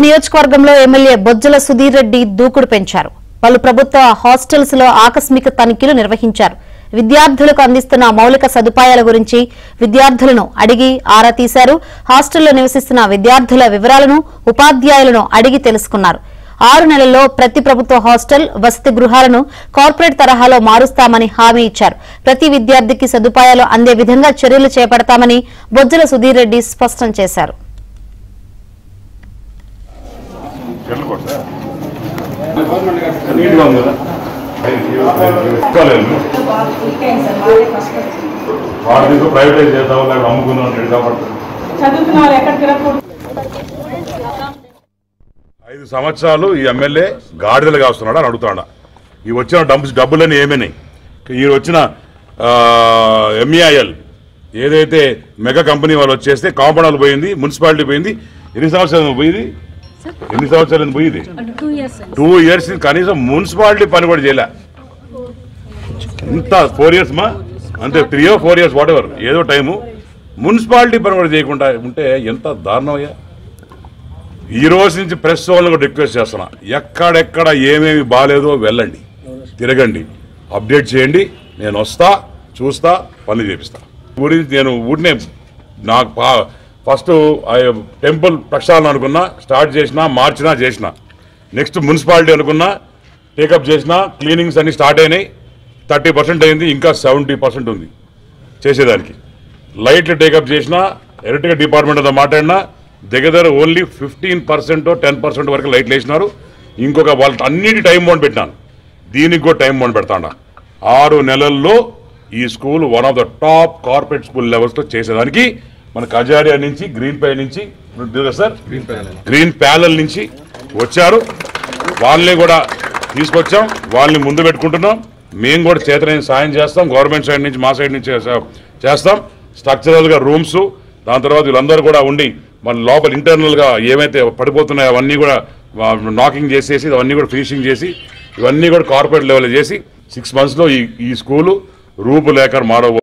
నియోజకవర్గంలో ఎమ్మెల్యే బొజ్జల సుధీర్ రెడ్డి దూకుడు పెంచారు. పలు ప్రభుత్వ హాస్టల్స్ లో ఆకస్మిక తనిఖీలు నిర్వహించారు. విద్యార్థులకు అందిస్తున్న మౌలిక సదుపాయాల గురించి విద్యార్థులను అడిగి ఆరా తీశారు. హాస్టల్లో నివసిస్తున్న విద్యార్థుల వివరాలను ఉపాధ్యాయులను అడిగి తెలుసుకున్నారు. 6 నెలల్లో ప్రతి ప్రభుత్వ హాస్టల్ వసతి గృహాలను కార్పొరేట్ తరహాలో మారుస్తామని హామీ ఇచ్చారు. ప్రతి విద్యార్థికి సదుపాయాలు అందే విధంగా చర్యలు చేపడతామని బొజ్జల సుధీర్ రెడ్డి స్పష్టం చేశారు. ప్రైవేటైజ్ చేద్దాం అమ్ముకుందాం 5 సంవత్సరాలు ఈ ఎమ్మెల్యే గాడిదలు కాస్తున్నాడు అని అడుగుతాడా. ఈ వచ్చిన డబ్బులన్నీ ఏమైనాయి? ఈ వచ్చిన ఎంఈఐఎల్ ఏదైతే మెగా కంపెనీ వాళ్ళు వచ్చేస్తే కాంపౌండ్ పోయింది, మున్సిపాలిటీ పోయింది. ఎన్ని సంవత్సరాలు పోయింది? 2 years కనీసం మున్సిపాలిటీ పని కూడా చేయలే. ఇంత 4 years మా అంతే 3 or 4 years వాట్ ఎవర్ ఏదో టైము మున్సిపాలిటీ పని కూడా చేయకుండా ఉంటే ఎంత దారుణమయ్యా. ఈ రోజు నుంచి ప్రెస్ వాళ్ళని కూడా రిక్వెస్ట్ చేస్తున్నా, ఎక్కడెక్కడ ఏమేమి బాగాలేదో వెళ్ళండి, తిరగండి, అప్డేట్ చేయండి. నేను వస్తా, చూస్తా, పని చేపిస్తా. గురించి నేను ఊరినే నాకు ఫస్ట్ టెంపుల్ ప్రక్షాళన అనుకున్నా, స్టార్ట్ చేసిన, మార్చినా చేసిన. నెక్స్ట్ మున్సిపాలిటీ అనుకున్నా, టేకప్ చేసిన, క్లీనింగ్స్ అన్ని స్టార్ట్ అయినాయి. 30% అయింది, ఇంకా 70% ఉంది చేసేదానికి. లైట్లు టేకప్ చేసిన, ఎలక్ట్రికల్ డిపార్ట్మెంట్తో మాట్లాడినా దగ్గర ఓన్లీ 15% 10% వరకు లైట్లు వేసినారు. ఇంకొక వాళ్ళ అన్నిటి టైం బౌండ్ పెట్టినాను, దీనికి కూడా టైం బౌండ్ పెడతాను. 6 నెలల్లో ఈ school one of the top corporate school లెవెల్స్లో చేసేదానికి మన కజారియా నుంచి గ్రీన్ పై నుంచి సార్ గ్రీన్ ప్యానల్ నుంచి వచ్చారు. వాళ్ళని కూడా తీసుకొచ్చాం, వాళ్ళని ముందు పెట్టుకుంటున్నాం. మేము కూడా చేతనైన సాయం చేస్తాం, గవర్నమెంట్ సైడ్ నుంచి మా సైడ్ నుంచి చేస్తాం. స్ట్రక్చరల్గా రూమ్స్, దాని తర్వాత వీళ్ళందరూ కూడా ఉండి మన లోపల ఇంటర్నల్గా ఏమైతే పడిపోతున్నాయో అవన్నీ కూడా నాకింగ్ చేసేసి అవన్నీ కూడా ఫినిషింగ్ చేసి ఇవన్నీ కూడా కార్పొరేట్ లెవెల్ చేసి 6 monthsలో ఈ స్కూలు రూపులేఖ మారవ